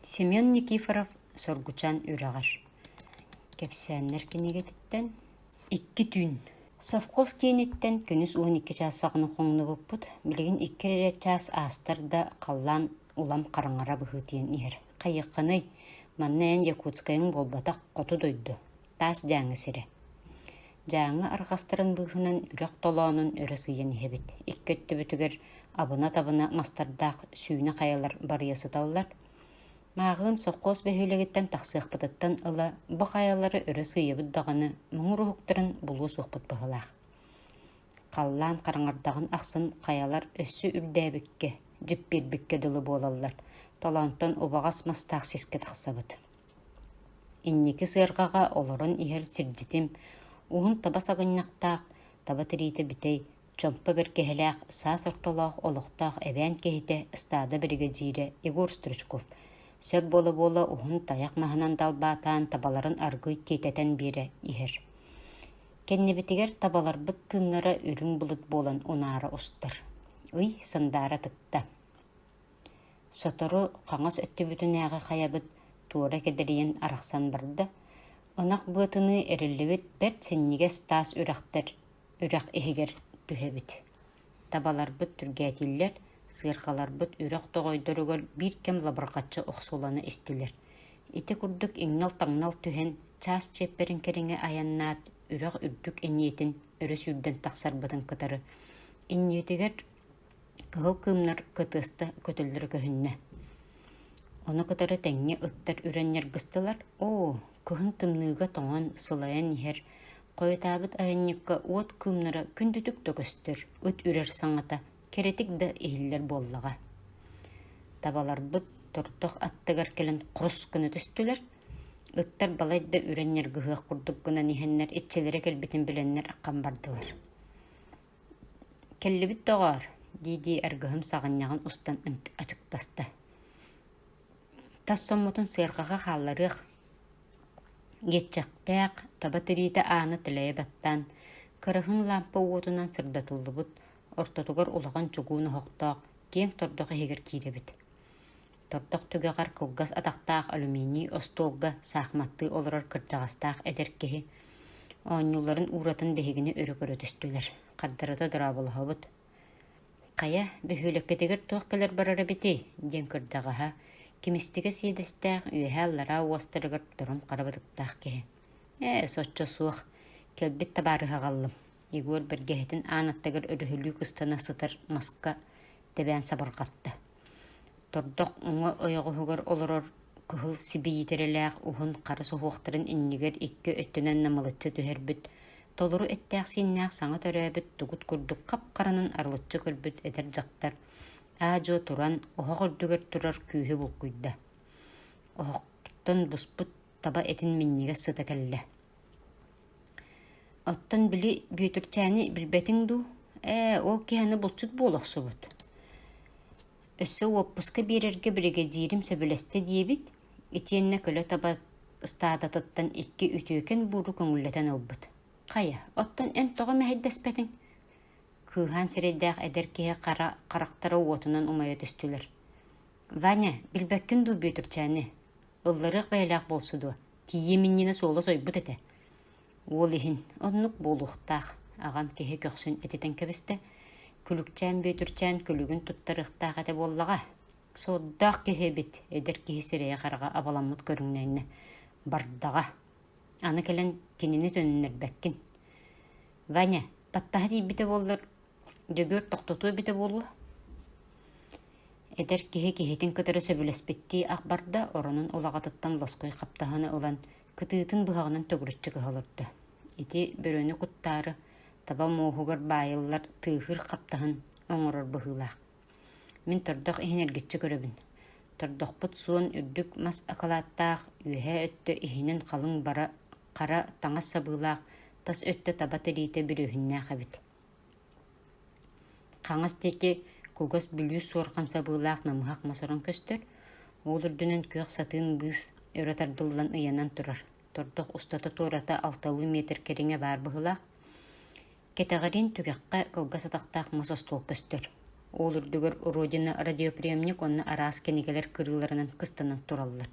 Семен Никифоров соргучан үрағар. Кепсәннер кенегеттен. 2 түн. Совхоз кенеттен күнүс 12 час сағыны қоңны бұппыт. Білген 2 час астырда қаллан улам қараңара бұхытиен ер. Қайыққаны маннайын Якутскайың болбатақ қоту дойды. Тас жаңы сірі. Жаңы арғастырын бұхынан үрек толуанын өрі сыйын ебет. 2 бүтігер абына-табына мастардақ сүйіні қаялар бариясы талылар. Мағын соққос бәхейлегеттен тақсық бұтыттан ұла бұ қаялары өрі сыйы бұддағаны мұңыр ұқтырын бұлу соқпыт бұғылақ. Қаллан қараңардағын ақсын қаялар өссі үрдәбікке, жіп бербікке дылы болалар. Талантан обағас мастақ сеске тақсабыд. Иннекі сырғаға оларын ихер сірджетім, уғын таба сағыннақтақ, таба тірейті бүтей, чомпа бір кехеләқ, сас ортолақ, олықтақ, әбән кехеті, стады бірге жире, Егор Стручков. Сөп болы-болы уғын таяқ мағынан далбатан табаларын аргый кететен бері ихер. Кеннебетігер табалар бұт тыннары үрін бұлыт болан онары ұстыр. Үй сындары тықта. Сотору қаңыз өтті бүтін әғі қаябыт туыра кедерейін арақсан барды. Онақ бұтыны әрілі бәрт сеннеге стас үрақтар, үрақ егер түхебіт. Табалар бұт түргәтелер, сырғалар бұт үрақ тоғойдырығыр бір кем лабырғатшы оқсуланы істілер. Ити күрдік еңнал-таңнал түхен час чепперін керіңе аяннат, үрақ үрдік әниетін өрі сүрден тақсар бұдын кытары. Иннетігер кығыл кымнар кытысты көтілдір көхінне. Оны кытары тәңне ұттар үреннер гыстылар. Көхін тымныға тоңан сылайан ехер. Қойытабыт айыннекка от кымнары күндүтік төгістір. Өт үрер саңата керетік да ehiller боллаға. Табалар бұт тұрдық аттығар келін құрыс күні түстілер. Ыттар балайды үреннер гығық құрдық күна нехеннер етчелері келбетін біленнер аққан бардылар. Келі біт тоғар, дейді әргіғым сағынняғын ұстан açıktасты. Тас соммутын сырғаға қаларық. Гетчақтақ, таба тірейді аны тіләе баттан, кырығын лампа уотынан сырдатылды бұд, ортотығыр улаған чугуны хоқтақ, кең тордығы егер кейре біт. Тордық түгеғар кылғас атақтақ алюминий остолға сақматты олырар кырджағастақ әдеркеғі. Оңнуларын уратын бәхігіне өрі-көрі түстілер. Қардарыда дырабылығы бұд. Қая бөхөлеккетегер тоқ-келер барары біті, ден кырджағаға. Кемістігі сейдістәқ үйәллара уастырығыр тұрым қарабыдықтақ кеге. Сотчо суық, келбет табарыға қалым. Егор біргехетін анаттығыр өріхілі күстана сытыр маска дәбән сабырғатты. Тордық ұңы ойығығығыр олырыр күхіл сибейтереләқ ұғын қары соғуқтырын иннігер екі өттінен намылытчы түхер бүт. Толыру әттәқ сеннәқ саңа төрәбіт тұғыт күрдік қап қаранын арлытчы көрбіт әдер жақтар. Ажо туран оғақ үрдігер тұрар күйі бұл күйді. Оғақтан бұспыт таба әтін меннеге сыта кәлі. Оттан білі бүйетірчәні білбәтің ду, ол кияны бұлчыт болақсы бұд. Өссі оппысқа берерге бірге жирім сөбілесті дейбіт, етеніне көлі таба стадатыттан 2 үтөкен бұру көңілетен олбыд. Қая, оттан ән тоға мәхеддәспәтің? Кыхан сирейдәк әдеркеге қарақтары уотынан умайы түстілер. Ваня, білбәккін ду бүйетірчәні. Ұлларық бәйләқ болсуду. Тие меннені солы сойбыт әті. Ол ехін, онлық болуқтақ. Ағам кеге көксін әтетен кәбісті. Күлікчән бүйетірчән күлігін тұттарықтақ әті боллаға. Соддақ кеге бит, әдеркеге сирейе қараға абаламыт көріңнәйіні. Бардаға. Аны кәлін кенені төнінер бәккін. Ваня, баттағы дейбіті болыр. Жөгөр тоқтотуы біті болу. Эдер кеге-кегетін кытыры сөбілеспетті ақбарда оранын олағатыттан лосқой қаптағаны ұлан кытыытын бұғағынан төгірітчі кығылырды. Еті бөрөні құттары таба моғығыр байылар тығыр қаптағын оңырыр бұғылақ. Мен тұрдық ихенергетчі көрібін. Тұрдық бұт суын үрдік мас ақалаттақ үйе өтті ихенен қалың бара қара таңас сабылақ тас өтті таба тәрейті бір өйінне қабіт. Қаңыз теке көгіс бүлі суарқан сабылақ намығақ масырын көстір, ол үрдінен көк сатын бұз өретардылдан ұянан тұрар. Тұрдық ұстаты тората 6 метр кереңе бар бұғылақ. Кетағарин түгеққа кылға сатақтақ масос тол көстір. Олурдугар Родина радиоприемник онна араас кенигелер кырыларынан кыстанан тураллар.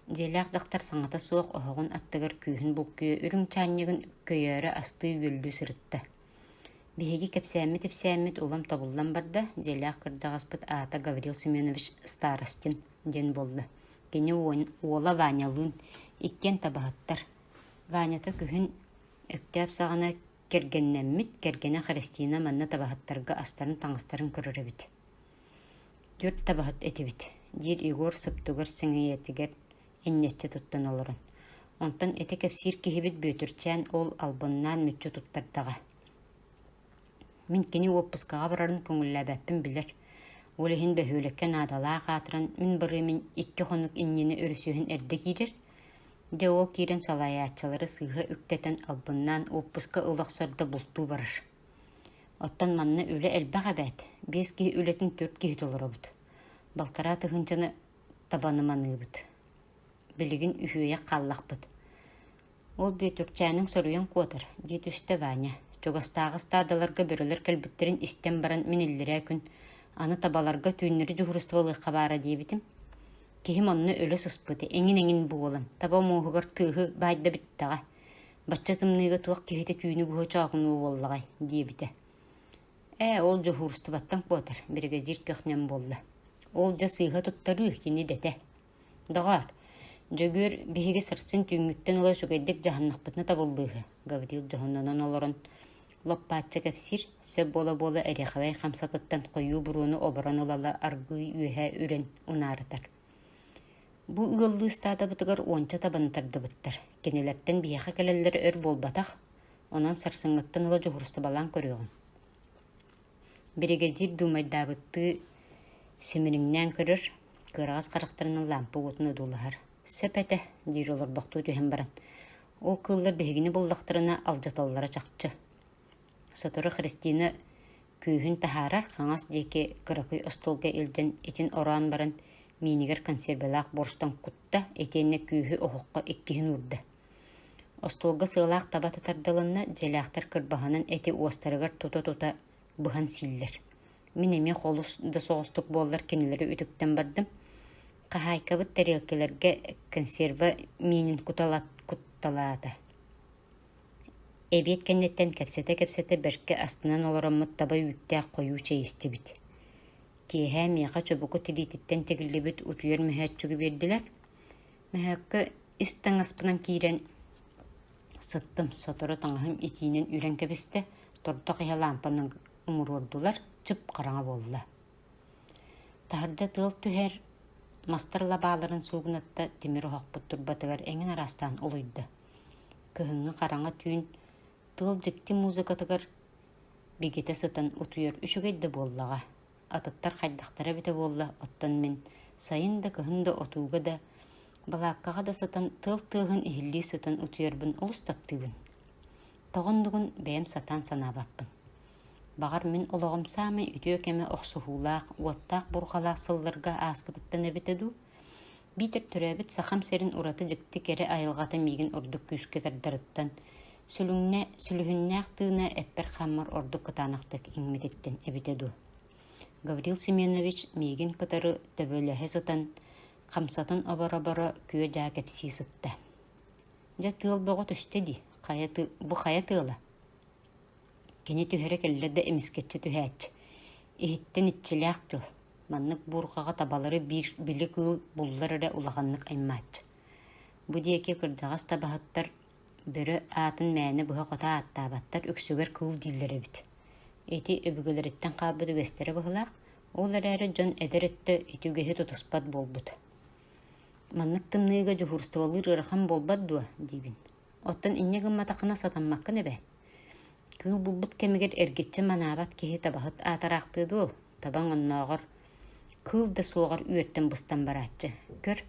Желяк дактар саңата суок оһогун аттыгар күүһүн булкүйө үрүң чааннигин көйөрө асты үөллүү сырытта. Биһиги кепсәмит улам табылдан барда желяк кырдагаспыт аата Гаврил Семенович Старостин ден болду. Кени уола Ванялын иккен табахаттар. Ванята күһүн өктөп сагана кергеннеммит кергене Христина манна табахаттарга астарын таңыстарын көрөрөбит. Дүрт табахат этибит. Дир Игор сыптыгар сиңиетигер иннетче туттан олорун. Онтан эте кепсир кихибит бөтүрчән ол албыннан мүччө туттардага. Мин кини отпускага барарын көңүлләбәппин билер. Олехин бөһүлекке надалаа катыран мин бырымын 2 хонук иннени өрүсүһүн эрде кирер. Жоо кирен салаяатчылары сыйга үктетен албыннан отпуска ылаксарда бултуу барыр. Оттан манна үле элбәгә бәт. 5 ки үлетин 4 ки толоробут. Балтара тыгынчаны табаныманыбыт. Билигин үһүя каллакпыт. Ол бөтүрчәнең соруян котыр. Дит үстә Ваня. Чогастагы стадаларга бөрөлөр кэлбиттерин истен баран миниллерэ күн. Аны табаларга түйннери жухурустыбалыqqa бара дебитим. Кихим онны өлө сыспыты, эңин буолан. Таба моһугар тыгы байда биттага. Баччатымныга туак кихите түйнү бухо чагыну боллагай дебите. Ол жухурустыбаттан котыр. Бригадир көхнен болду. Ол жа сыйга туттары кини дете. Дагар. Жөгөр биһиге сырсын түйңүттен ола сүгайдек жаһаннакпытына табылдыгы. Гаврил жохоннонон олорон лоппаатча кепсир сөп бола эрехабай хамсатыттан койуу буруну оборон ылала аргый үһэ үрен унаарытар. Бу ыаллыы стаадабытыгар уонча табантарды быттар. Кенелерттен бияха келеллер өр болбатах, онан сарсыңыттан ыла жухурстабалаан көрüөгүн. Бригадир думайдаабытты семириңнään көрөр, кырагас карактарынан лампы утуну дулахар. Сөп эте, дир олор бактуу түһэн баран. Ол кыллар бехигини боллактарына алжаталлара чакчы. Сотору Христина күүһүн тахарар, хаңас дейке кыракый остолга илден этин оран баран минигер консервелаах борстан кутта этенне күүһү охокко 2 урда. Остолга сыылаах табата тардалынна желяахтар кырбаһанан эти уостарыгар тута быхан силлер. Мин эме холус да соостук боллар кенелери үтүктен бардым. Кахайкабыт тарелкелерге консерва минин кутталаата. Эбиет кеннеттен кепсете берке астынан олороммут таба үттәк кою чейисти бит. Кеһә мияка чобуку тилититтен тегиллебит утуер мэһәччүгү бердилер. Мэһәккө истаңаспынан кирен сыттым сотору таңахым итинен үрен кебисте тордок иһа лампаның умурурдулар чып караңа болла. Тахарда тыл түһәр мастар лабааларын сугнатта тимир хокпут турбатыгар эңин арастан олуйда. Кыһыңы караңа түйүн тыл жикти музыкатыгар бигете сытан утуер үшүгейде боллага. Атыттар хайдактара бите болла, оттан мен сайын да кыһын да отууга да балааккага да сытан тыл-тыгын ихилли сытан утуербын олустаптыбын. Тогондугун бэм сатан санабаппын. Багар мен ологом самы үтүө кеме оксухуулаак, уоттаак бургалаак сылларга ааспытыттан эбитеду. Битер төрөбүт сахам серин ураты жыкты кере айылгата мигин ордук күскө тардарыттан сүлүхүннээх тыына эппер хаммар ордук кытаанактык иңмититтен эбитеду. Гаврил Семенович мигин кытары төбөлөһө сытан хамсатын обора күө жаа кепсии сытта. Жа тыл бого төстеди, бу хая тыла. Кене түһәрі келлерді эмискетчі түһәтчі. Ихиттен итчіләк тыл. Маннык бурғаға табалары білі кыл бұллары улағанлық айматчы. Бұ дейке кырдағас табахаттар бірі атын мәні бұға қота аттабаттар өксігер кыл дейлері біт. Эти өбігілеріттен қабы дүгестері бұғылақ, ол әрі жон әдіретті етугеһі тұтыспат болбыд. Маннык тымныйға жүхурстывалыр ырхан болбад дуа, дейбін. Оттан иннегін матақына сатанмаққын әбә. Кыл булбут кемигер эргитче манабат кеһи табахыт атарактыду, табан онногор кыл да суогар үертен бустан бараччы. Көр,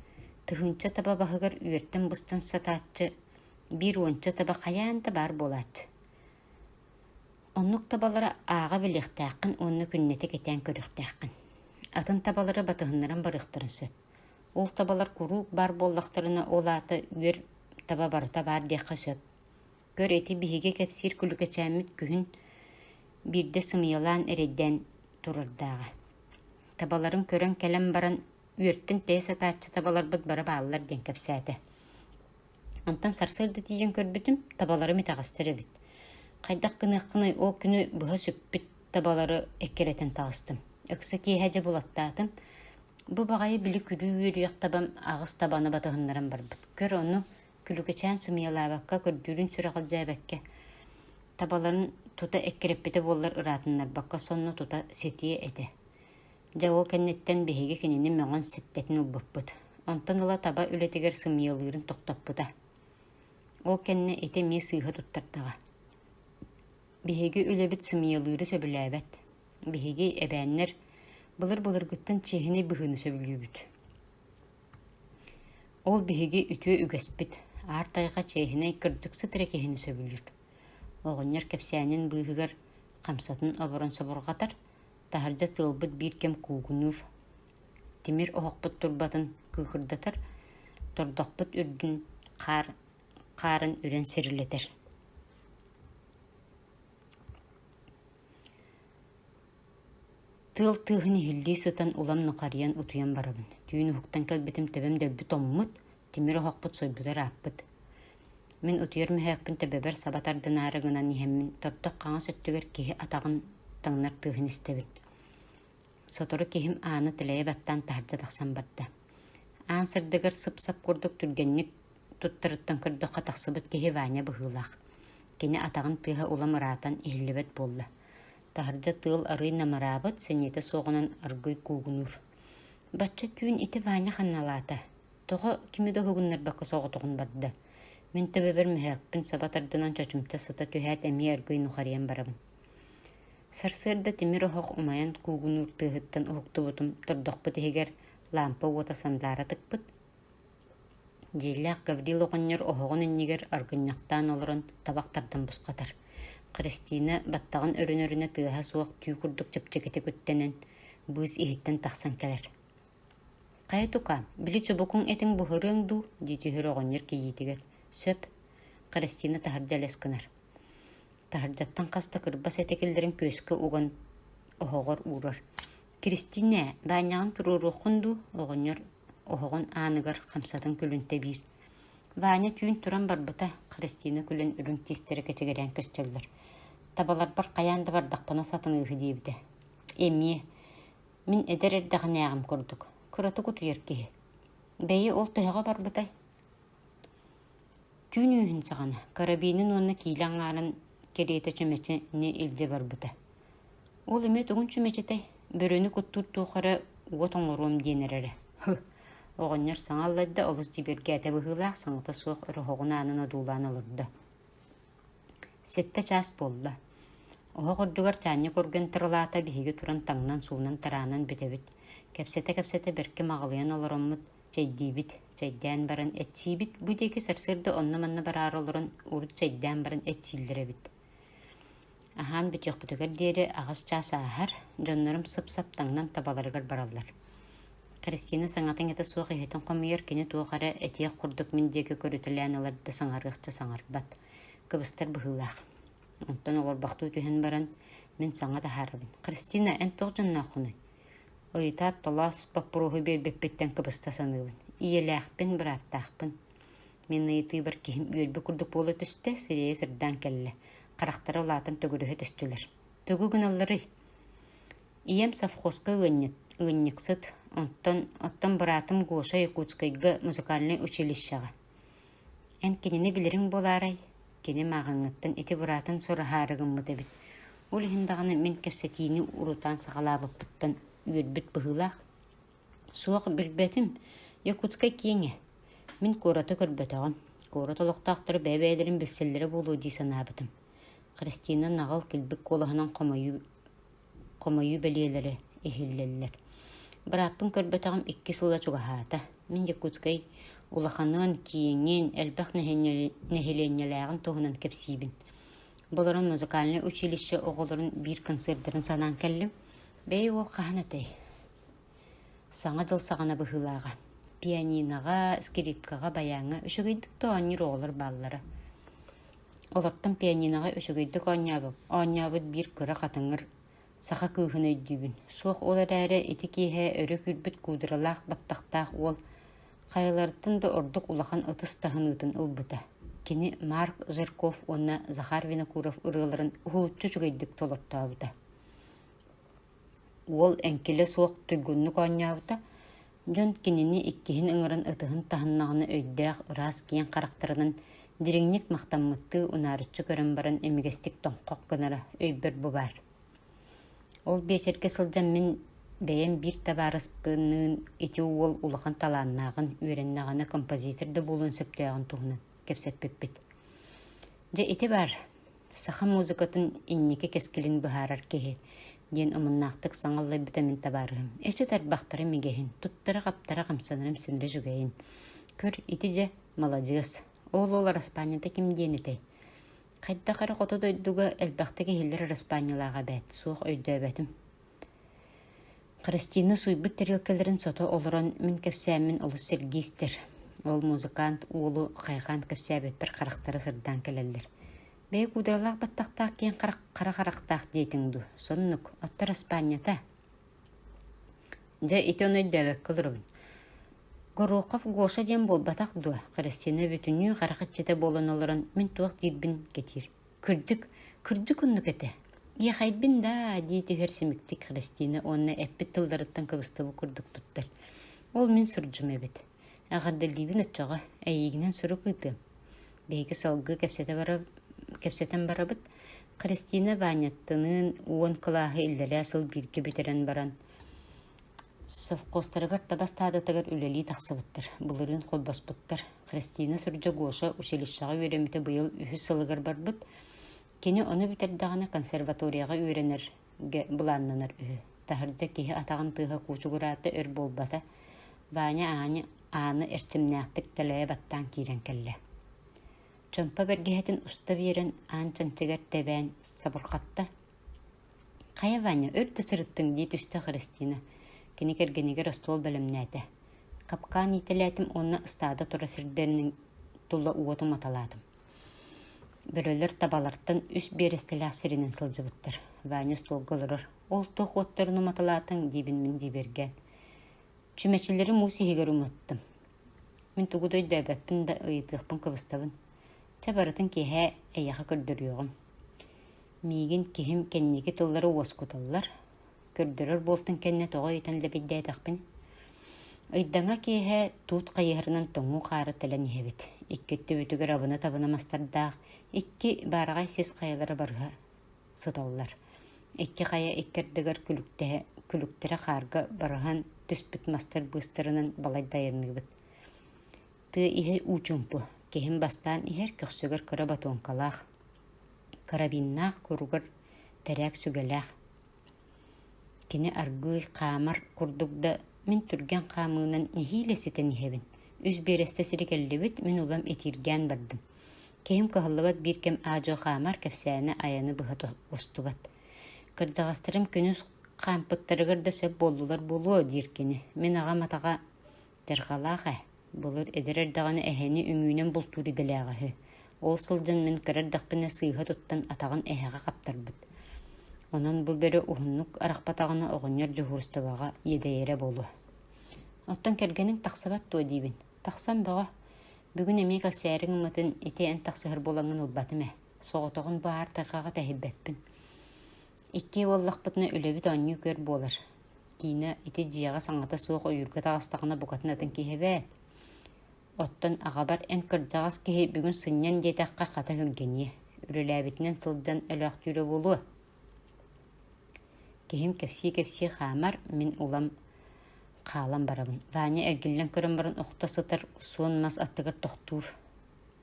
тыхынча таба бахыгар үертен бустан сатаччы, бир онча таба каянта бар болаччы. Оннук табалары ага билехтәккин, онны күннете кетен көрөхтәккин. Атын табалары батыһыннаран барыктарын сөп. Ол табалар курук бар боллактарына олаты үер таба барыта бар декка сөп. Көр эти биһиге кепсир күлүкечәмит күһүн бирде сымыялан эредден турырдааға. Табаларын көрен кәлем баран үйерттен тәйс атаачы табалар бұд бара бағалар ден кәпсәді. Онтан сарсырды тиген көрбітім, табалары метағастыры бит. Қайдақ қынық-қыны о күні бұға сөппіт табалары әккеретін тағыстым. Үксі кейхәжі болаттатым. Бұ бағайы білі күлі үйіріяқ табам ағыз табаны батығынларым бар бұд. Көр оны күлігічән сымиялабаққа көрдүрін сүрақыл жәбәкке. Табаларын тута әккереппеті болар ұратынлар баққа сонны тута сетие әді. Жауы кәннеттен бейге кенені мәңін сеттетін ұлбыппыд. Онтан ұла таба үлетігер сымиялығырын тоқтаппыда. Ол кәнне әте мей сыйға тұттардыға. Бейге үлебіт сымиялығыры сөбіләбәт. Бейге әбәннер бұлыр гыттын чехіне бұғыны сөбілюбіт. Ол бейге үтіе үгәспіт. Артайға чехіне кірдіксі тірекехіне сөбілюр. Оғынер кәпсәнен бұғығар қамсатын обырын собырғатар. Тахаржа тылбыт бір кем кугунур. Темир оғықпыт турбатын күйкірдатар. Тордоқпыт үрдін қарын үрен сірілетер. Тыл тығыны хилди сытан улам нұқариян ұтуян барабын. Түйіні хуқтан кәлбетім тәбім дәббіт оммыт, темир оғықпыт сойбутар аппыт. Мен ұтуяр мәхәкпін тәбәбәр сабатардын арығынан нихеммін тордоқ қаңа сөттігер кеге атағын таңнар тыгын истебит. Сотору кехим ааны тилeye баттан тахаржа тахсан барда. Аан сырдыгар сып-сап курдук түргенник туттырыттан кырдыққа тахсыбыт кехи ваня быхылақ. Кені атағын тыға улам ыратан ихлебет болла. Тахаржа тыл арый намарабыт сенеті соғынан аргый кугунур. Батча түйін ити ваня ханналата. Тоғы кимеді хугуннар бақы соғы тоғын барда. Мен төбебер мәхәкпін сабатардынан чачымча сыта түйәт әмей аргый нұхариян барабын. Сарсырда темир оғық умаян кугунур тыгыттан оғықты бұтым тұрдықпыт егер лампа ота сандара тықпыт. Желләқ Гаврил оғыннер оғығын өннегер аргыннақтан олырын табақтардан бұсқатар. Кристина баттағын өрін-өріне тыға суақ түй күрдік чапчекеті көттенен бұз ихеттен тақсан кәлер. Қай тұқа, білі чөбікің әтің бұхырың ду, дейті хөр оғыннер кейетігер. Сөп, Кристина тахарджал ескінар. Тахарджаттан қаста кырбас әтекелдерін көскі оған оғығыр урар. Кристина, бәняғын тұрыр оқынду, оғыннер оғығын анығар қамсатын күлінті бір. Ваня түйін тұран барбыта, Кристина күлін үрін тестері кәчегерен көстелдір. Табалар бар қаянды бардақпана сатын ұғы дейбді. Әме, мен әдер әрдіғын ағым көрдік. Күраты күті еркеге. Бәйі ол тұйға барбытай. Түйін үйін сағаны, карабинін оны кейлаңарын кереті чөмечі не үлде барбыта. Ол әме тұғын чөмечетай, бүріні күттір тұқары ұғытың ұруым дейінер әрі. Оғыннер саңаллайды олыс жіберге әті бұғылақ саңыта суық үрі хоғын анын одулан олырды. Сетті час болды. Оға құрдығар чаны көрген тұрылата бейге тұран таңнан суынан таранан бітебіт. Кәпсеті біркі мағылыян олырымыд чайдейбіт, чайдән баран әтсейбіт. Бұдекі сарсырды онны-манны барар олырын ұрыд чайдән баран әтсейлдіребіт. Ахан бүт yoq бүтігер дері ағыз час ағар, жонларым сып-сап таңнан табаларығар баралар. Кристина саңатын еті суық ехетін қомыйыр кені туғары әтеек құрдық мендегі көрітілі аналарды саңарғықчы саңарбат. Кыбыстар бұғылақ. Онтан олар бақты өтіген баран мен саңа да харабын. Кристина ән тоқ жанна құны. Ойта толас паппұрығы бербеппеттен кыбыста санығын. Иеләқпін, біраттақпын. Мен ұйты бір кейім үйелбі күрдік болы түсті, сірее сырдан кәлі. Қарақтары олатын төгірігі түстілер. Төгі күналары. Ием совхозға ұйыннықсыд, оттан бұратым Гоша Якутскайға музыкальный училищаға. Ән кенені білерің боларай, кені мағаңыттан еті бұратын соры харығын мұды біт. Ол хиндағаны мен кәпсетейіні ұрутан сағалабы бұттан үйірбіт бұғылақ. Суақ білбәтім, Якутскай кеңе. Мен көраты көрбәтіғын. Көрат олықтақтыры бәбәйлерін білселері болу дейсан абытым. Кристина нағыл келбік қолығынан қомайу бәлелері ехіллелер. Біраппын көрбәтіғым 2 сылда чуғахата. Мен Якутскай улаханын киеңен әлбәқ нәхеленеләғын тоғынан кәпсейбін. Бұларын музыкальный училище оғыларын бір концерттарын санан кәлім. Бәй ол қағанатай. Саңа жыл сағана бұғылаға. Пианинаға, скрипкаға баяңа үшігейдік тоғаныр оғылар баллары. Оларттан пианинаға үшігейдік оңябыт бір күрі қатыңыр Саха кыыхын өйдүүбүн. Суох олар әрі ити киһэ өрө күрбүт куудыралаах баттахтаах уол хайылардын да ордук улахан ытыс тахыныытын ылбыта. Кини Марк Жирков онна Захар Винокуров ырыыларын ухулчу чугайдык толортаабыта. Уол энкеле суох туйгунну коонньаабыта, дьон кинини иккиһин ыҥыран ытыһын таһыннаҕына өйдөөх ыраас киэн харахтарынан дириҥник махтаммытты унаарыччы көрөн баран эмигестик тоҥхоқ гынара өйбөр бубаар. Ол биэчерге сылдьан мин бэйэм биир табаарыспыныын ити уол улахан талааннаагын үөрэннэҕына композитор да буолун сөптөөгүн туһунан кэпсэппиппит. Дьэ ити бар, саха музыкатын инники кескилин быһаарар киһи диэн омуннаахтык саҥаллайбыта мин табаарыһым. Эчи тарбахтары мигэһин, туттара каптара хамсанарым синри жүгэйин. Көр ити дьэ молодец. Ол Испанията ким диэнитей. Хайдахары қото дойдуга элбахтыгы хиллер Испаниялаға бәт, суох өйдөбәтім. Кристина суйбыт тарелкаларын сото олорон мин кепсәмин олус Сергейстер. Ол музыкант уолу хайхан кепсәбет бір қарақтары сырдан келелер. Бәй кудыралақ баттақтақ кен қара қарақтақ дейтіңду. Соннук, оттар Испанията. Жа ити оны өйдөбәк кылырыбын. Горохов Гоша дем бол батақ дуа. Кристина бүтүнү қарақытчета болон олорон мин туақ дирбин кетир. Күрдік үнні кете. Ия хайбин да дейті херсимиктик Кристина онна әппет тылдарыттан кыбыстыбы күрдік туттар. Ол мин сүрджім әбет. Ағарда либин өтчаға әйігінен сүрі кыйты. Бейгі салғы кәпсетен барабыт. Кристина ваняттынын уон кылағы илдері асыл бирге бетерен баран. Совхозтарыгар табастаадатыгар үлели тахсыбыттар. Булырын қолбаспыттар. Кристина сүрджі Гоша училищаға үйреміті бұйыл үхі сылыгар барбыт. Кені оны бітердағаны консерваторияға үйренер бұланнанар үхі. Тахырджа кеһи атағын тыға кучугураты өр болбата. Ваня аны әрчімнәқтік тәләе баттан кирен кәлі. Чомпа бергеһетін уста берен ан чанчыгар тәбән сабырқатта. Қая Ваня, өрді сырыттың дейт үсті Кристина. Кені кергенегер остол бөлімнәді. Капкан ителәтім оны ыстады тұра сірдерінің тұлла уотым аталадым. Бөрөлер табалартын үс берестілі асырынан сылжыбыттыр. Ваня стол ғылырыр. Ол тоқ оттырыны маталатын дейбін мен дейберген. Чүмәчілері муси хегер ұмыттым. Мен тұғыдой дәбәппін да ұйытықпын кыбыстабын. Чабарытын кеһә әйяға көрдіріоғым. Мейгін кехім кеннекі тыллары оскуталлар. Көрдөрөр болтын кенне тоға етен лебеддәй тақпын. Ойдаңа кеһә туут қайығырынан тоңу қары тәлән ехебет. Иккетті бүтігір абына табына мастардаақ, икки барағай сес қайылары барға сыталлар. Икки қайы иккердігір күліктері қарға барған түспіт мастар бұстырынан балай дайырнығы біт. Ты ихер учумпу, кехім бастан ихер көксігір кыра батуанкалақ. Карабиннақ күргір тәрәк сүгеләқ. Кені аргыл қамар күрдігді мен түрген қамығынан нехейлі сетен ехебін. Үз бересті сірекелі біт мен улам етирген бардым. Кехім кығылыбат бір кем ажо қамар кәпсәні аяны бұғат остубат. Кырдағастырым күніз қампыттарығырда сөп болулар болуы диркені. Мен ағам атаға жарғалаға болыр әдерердағаны әхені үңінен бұл тури діләғі. Ол сылжын мен кірардақпіне сыйға тұттан атағын әхеға қаптар бұд. Онан бұл бәрі ұғыннық арақпатағына оғынер жүхұрыстыбаға едейері болу. Оттан кәргенің тақсабат туа дейбін. Тақсан баға. Бүгін әмей кәлсәрің ұмытын етейін тақсығыр болаңын ұлбатыме. Соғытығын бағар тақаға тәхіббәппін. Икке боллақ бұтына үлебіт аню көр болыр. Кейіні еті жияға саңғата суық ойырға тағыстағына бұқатын атын кейхебәт. Оттан ағабар ән кірдағыз кейі бүгін сыннан детаққа қата хүргенye. Үріләбетінен сылдан әліғ түрі болуы. Кехим кепси хамар мен улам қалам барабын. Ваня әргіллен көрін барын оқта сытар суын мас аттығыр тоқтур.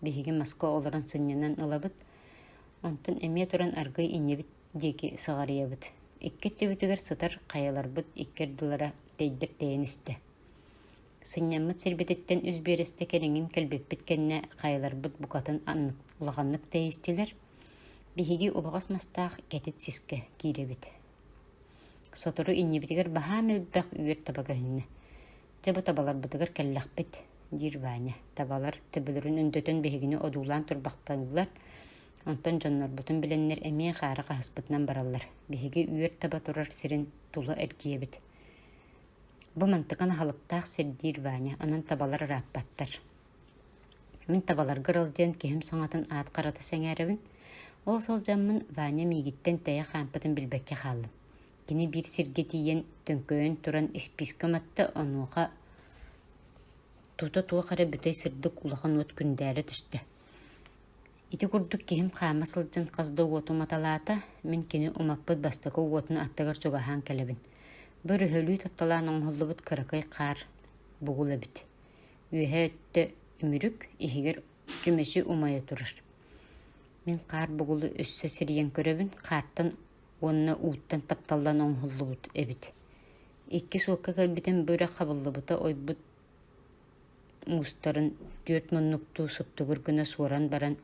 Бехиге маска оларын сыннанан ылабыт. Онтын әме тұран аргай инебіт деки сығарыябыт. Иккетті бүтігер сытар қаялар бұд иккерділара дейдір дейіністі. Сыннамыт сірбететтен үз бересті кереңін кәлбеп біткенне қаялар бұд бұқатын ұлағанлық дейістілер. Бехиге ұлағас мастақ кәтет сіске кейребіт. Сотору иннебитигер бахамел бақ үйер табага хүнне. Жабы табалар бұтығыр кәлләқ бет, дир Ваня. Табалар төбілерін үндөтін бехігіне одулан тұрбақтанылар. Онтон жоннор бутун биленнер эмие хары кахыспытынан бараллар. Биһиги үөр таба турар сирин тула эргиебит. Бу мантыкан халыктаах сирдир Ваня, онон табалар раппаттар. Мин табалар гырылден кихим саңатын аат карата сәңәребин. Ол солжаммын Ваня мигиттен тәйә хампытын билбекке халым. Кини бир сирге тиен төнкөйөн туран испискаматты онуға тута туа қара бүтэй сырдык улахан от күндәрі түсті. Ити курдук кихим қама сылжын қазды уоту маталаата, мен кини умаппыт бастықы уотunu аттығар чугахан кәлебін. Бір үхөлүй тапталан оңғылыбыт кыракай қар бұғылы бит. Үйе өтті үмірік ихигер жүмеші умайы турар. Мен қар бұғылы өссө сирген көребін, қартан онына уыттан тапталдан оңғылыбыт эбит. Икки суыққа кәлбітен бөрі қабыллыбыта ойбыт мустарын 4 мұннукту сұптығыр күні суаран баран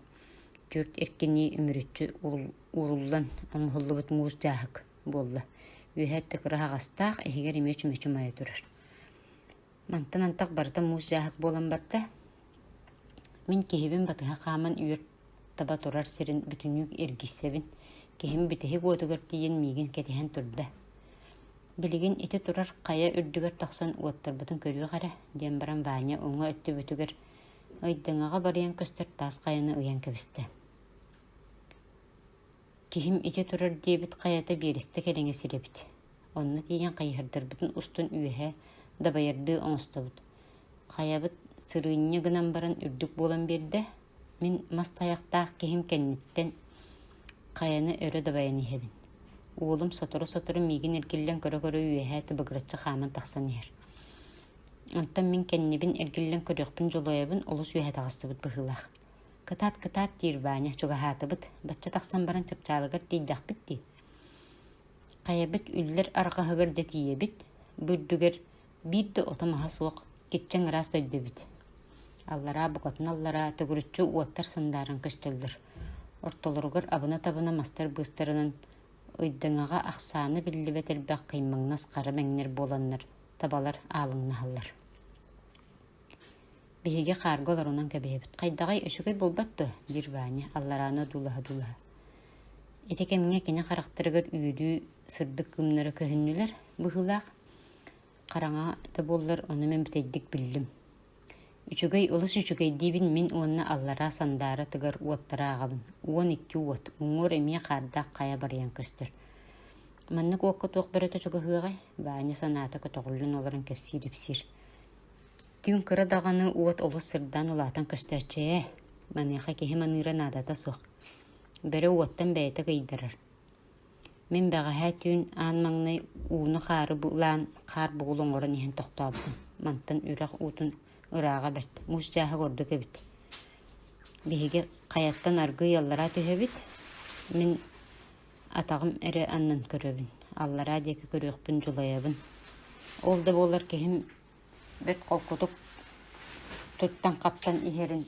4 эркени үмірітчі уруллан оңғылыбыт муз жағық болла. Үйәтті кыра ағастақ, егер емечі-мечі майы тұрар. Мантан антақ барда муз жағық болан барда, мен кехебін батыға қаман үйір таба тұрар сирин бүтінік ергісебін. Кехем бүтігі көтігір дейін мейгін кетеген тұрды. Білеген ити турар қая үрдігер тақсан уаттар бұтын көрі қара, ден баран Ваня оңа өтті бүтігер. Ойдыңаға бариян көстер тас қаяны ұян кәбісті. Кехім ити турар дебіт қаята берісті кәлеңе сиребіт. Онны дейін қайырдар бұтын ұстын үйе дабайырды оңысты бұд. Қаябыт сырыйны гынан баран үрдік болан берді. Мен мастаяқтақ кехім кәннеттен қаяны өрі дабайаны хебін. Оğlum sotoru migin ergillen körö üyehe tıbıgıratçı xamın taqsan yer. Ondan min kennibin ergillen köröqpün joloyabın olus üyehe taqıstıbıt bıhılaq. Kıtat dir Vanya çoga hatıbıt. Batça taqsan baran çapçalıgar deydaq bitti. Qayabıt üller arqahıgır da tiyebit. Bürdüger bir de otamaha soğuk. Ketçen ras döydü bit. Allara bukatın allara tögürütçü uattar sandarın köstüldür. Ortolurgar abına tabına mastar bıstırının Öydüңaға ақсаны білі бәтелбәк қимаңнас қары мәңнер боланнар, табалар алыңнахалар. Бейге қарғы оларынан кәбейбіт. Қайдағай өшігай болбатты, дир Ваня, аллараны дулаha. Етекеміңе кені қарақтырығыр үйді сырдық күмнері көхіннілер, бұғылақ. Қараңа да боллар, оны мен бітейдік білдім. Үчігай, олыс үчігай дейбін мен онына аллара сандары тығыр уаттара ағабын. 12 уат, оңыр әме қардақ қая бариян көстір. Маннық оқы тоқ біріті чүгі ғығай, Ваня санаты көтоғылын оларын кәпсир-іпсир. Түйін кірі дағаны уат олыс сырдан олатын көстірче, манеға кеге маныран адата соқ. Бірі уаттан бәйті ғайдарар. Мен бәғаға түйін анмаңнай уыны қары бұлан, қар бұғылың орын ехін тоқтабын. Мантан үрақ ұтын ыраға бәрт. Мұз жағы көрді көбіт. Бейге қаяттан арғы яллара түйебіт. Мен атағым әрі аннан көрөбін. Аллара декі көрөқпін жолайабын. Олды болар кехім бәт қолқұтық тұттан қаптан ихерін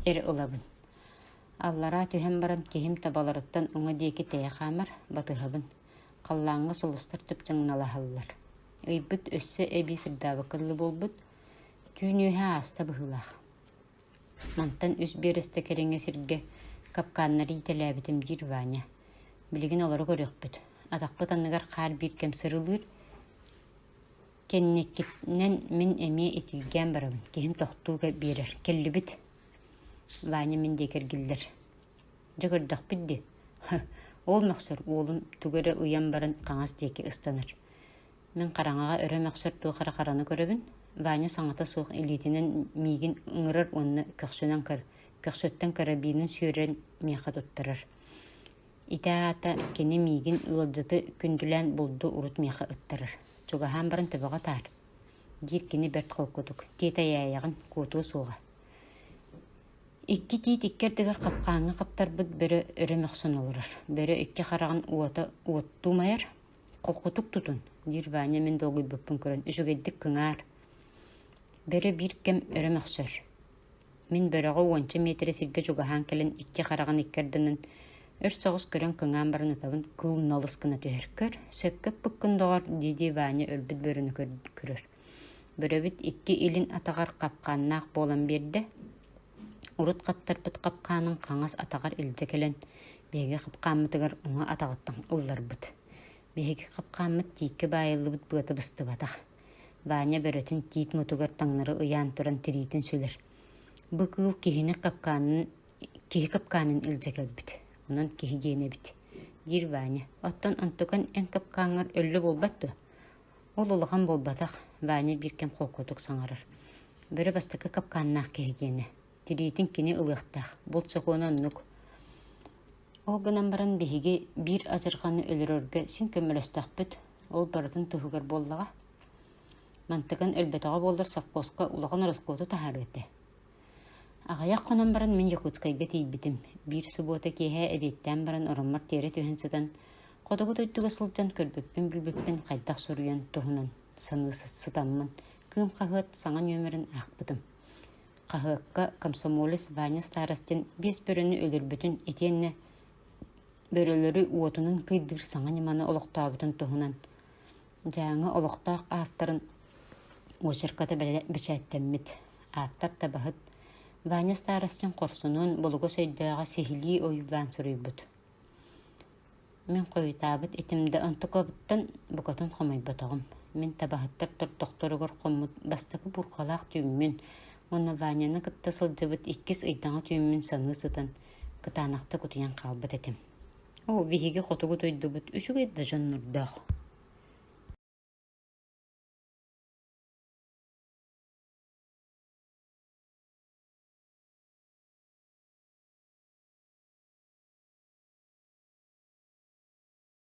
әрі ұлабын. Аллара түйем баран кехім табаларыттан оңа декі тәйі қамар батығабын. Қаллаңғы солыстар түп жаңналахалылар. Өйбіт өссі әбі сырдабы қылы болбыт, түйін өйе аста бұғылақ. Мантан үз берісті кереңе сірге капқаннары ителәбітім дир Ваня. Білеген олары көрек бүт. Атақпыт анығар қар бір кәм сырылыр. Кеннеккетінен мен әме етілген барабын. Кехін тоқтуға берер. Келі біт. Ваня мен декер гілдер. Жүгірдіқ бүдді. Ол мақсыр, олым түгірі ұян барын қаңас деке ұстаныр. Мен қараңаға өрі мәқсір туы қара-қараны көрібін. Ваня саңата соқ елетінен мейгін ұңырыр онны көксөттен карабинын сүйерен неқа тұттырыр. Итаата кені мейгін ұлдыты күнділән бұлды ұрыт меқа ұттырыр. Чугахан барын түбіға тар. Дир кені бәрт қолқытық. Тет аяяғын көтуы соға. Икки тейт иккердігір қапқаңы қаптар бұд бірі өрі мәқсын олырыр. Бірі икки қарағын уатту майыр. Қолқытық тұтын. Дир Ваня мен доғый бүкпін көрін. Үшігеддік күңар. Бірі бір кем өрі мәқсір. Мен біріғі 10 метрі сірге жүғахан кәлін икке қараған иккердінің өрс соғыз көрін күңан барын атабын кыл налыс кына түйір көр. Сөпкіп бүккін доғар деді Ваня өрбіт бөріні көрір. Бірі біт икке елін атағар қапқаннақ болан берді. Урут каптарбыт капкаанын каңас атагар илже келен, беге капкааммытыгар уңа атагыттан улларбыт. Беге капкааммыт тиикке байыллыбыт быты быстыбатах. Ваня бөрөтүн тиит мутугар таңнары ыяан туран тириитин сүлер. Бу кыыл киһи капкаанын илже келбит. Онон киһи диэнебит. Дир Ваня. Оттон онтукан эн капкааңар өллү болбатту. Ол улахан болбатах. Ваня биркем колкотук саңарар. Бөрө бастакы капкааннаах киһи диэне. Тириитин кини ылыахтаах. Бул чокуонан нук. Ол гынан баран биһиги бир ажырганы өлөрөргө син көмөлөстөхпүт. Ол барытын туһугар боллага. Мантыган өлбөтөҕө болдар совхозга улаган раскоту тахарыты. Агаяк конан баран мен Якутскайга тийбитим. Бир суббота киһэ эбиеттен баран ороммар тере төһөн сытан. Кодогу тойдуга сылжан көрбөппүн билбөппүн хайдах суруян туһунан саныысы сытаммын. Кым кахыт саңа нөмерин ахпытым. Кахыкка комсомолец Ваня старостен бес бөрөнү өлөрбөтүн этенне бөрөлөрү уотунун кыйдыр саңа неманы олоктаабытын туһунан. Жаңы олоктаак артарын очерката бечәттәммит. Аттар табахыт. Ваня старостен корсунун болуго сөйдөга сихили ойулан суруйбут. Мен койутабыт этимде антыкабыттан букатын хомойбатагым. Мен табахыттар тортокторугор коммут бастакы буркалаак түймүн. Онна Ваняны кытта сылжыбыт иккис ыйдаңа түймүн саны сытан кытанакта кутуян калбыт этим. О, биһиги хотугу тойдубут үчүгэй дажан нурдаах.